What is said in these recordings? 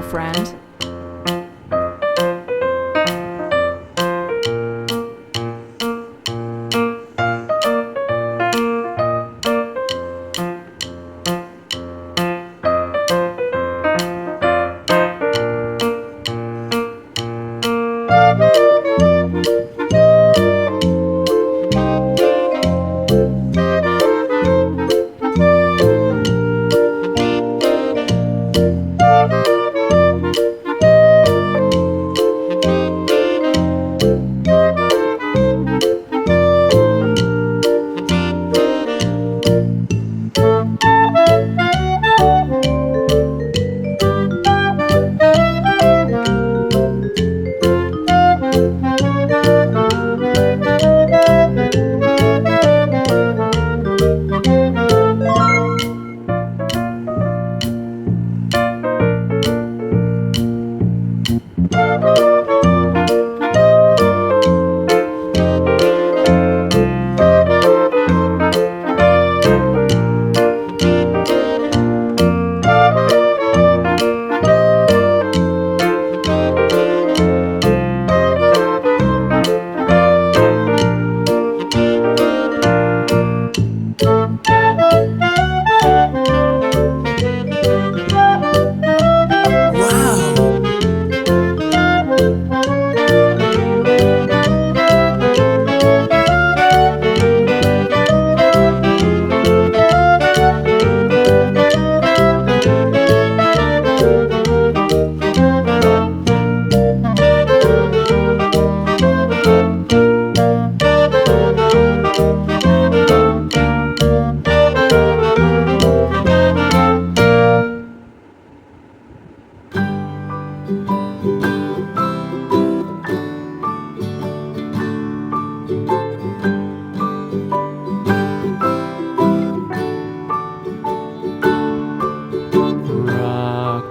friend.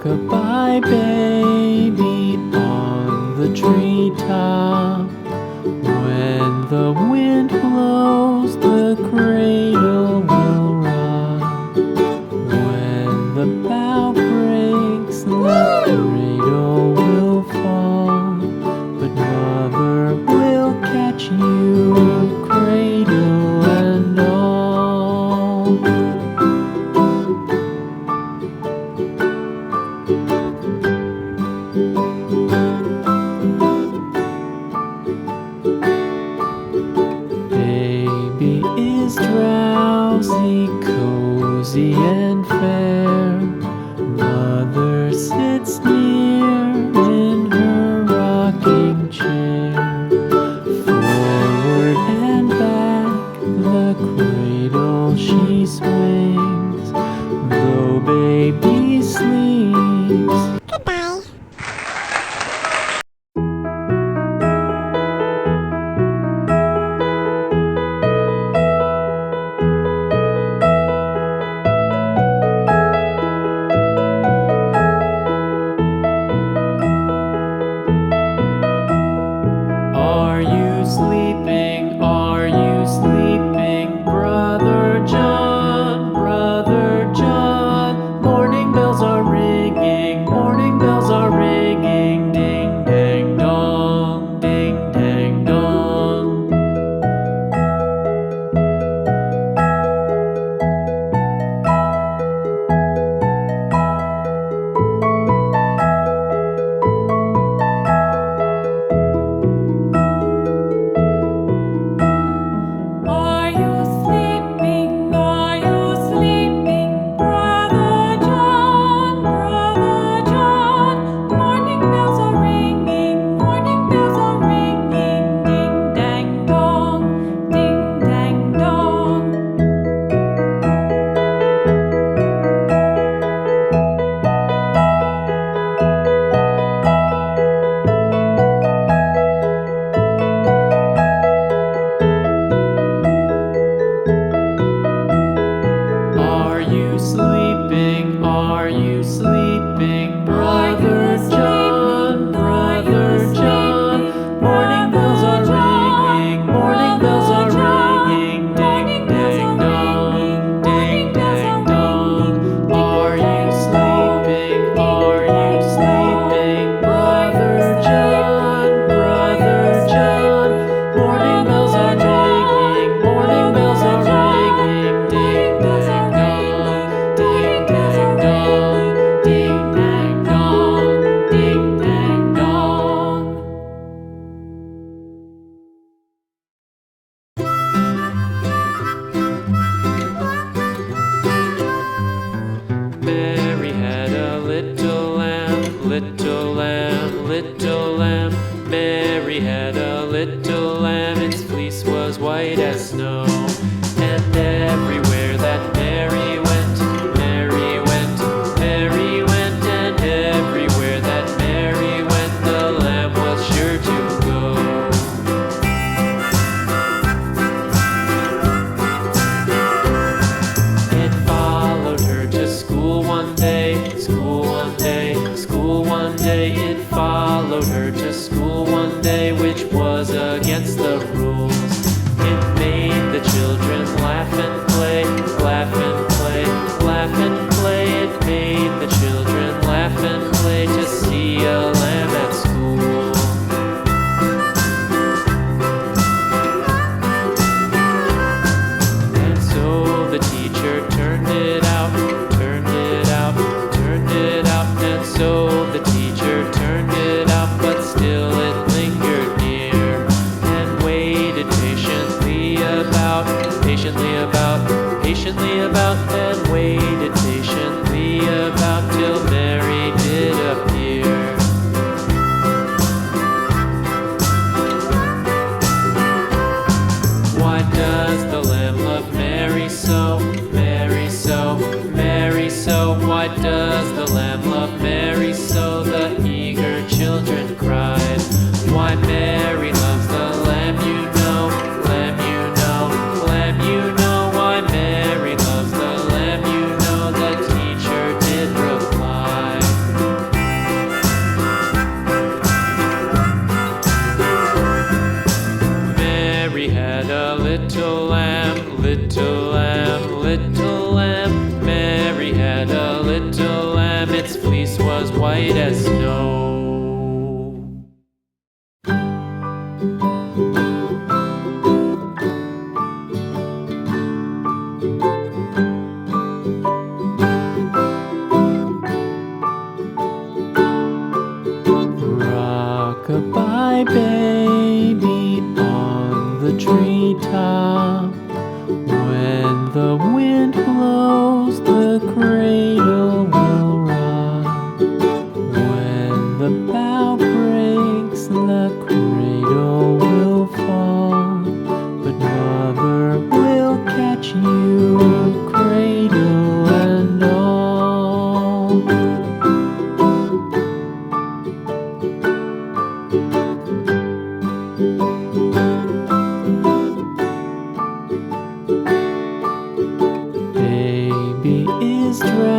Goodbye, baby, on the treetop. When the wind blows, the cradle will rock. When the bough breaks, the cradle will fall. But mother will catch you, cradle and all. Baby is drowsy, cozy and fair. Mother sits near in her rocking chair. Forward and back, the cradle she swings, though baby sleeps. Goodbye. Are you sleeping? Are you sleeping, Brother John? Brother John. Morning bells are ringing, morning bells are ringing. Ding dang dong, ding dang dong. Are you sleeping? Are you sleeping, Brother John? Brother John. Morning bells are ringing, morning bells are ringing. Ding dang dong, ding dang dong. Are you sleeping? Are you sleeping, Brother John? Brother John. Morning bells are ringing, morning bells are ringing. Ding dang dong, ding dang dong. Are you sleeping? Are you sleeping? Why does the lamb love Mary so? The eager children cried. Why Mary loves the lamb, you know, lamb, you know, lamb, you know. Why Mary loves the lamb, you know, the teacher did reply. Mary had a little lamb, little lamb, little lamb. Mary had a little lamb, its fleece was white as snow. Rock-a-bye baby on the treetop. When the wind blows, the cradle will rock. When the bough breaks, the cradle will fall. But mother will catch you, cradle and all. Baby is dressed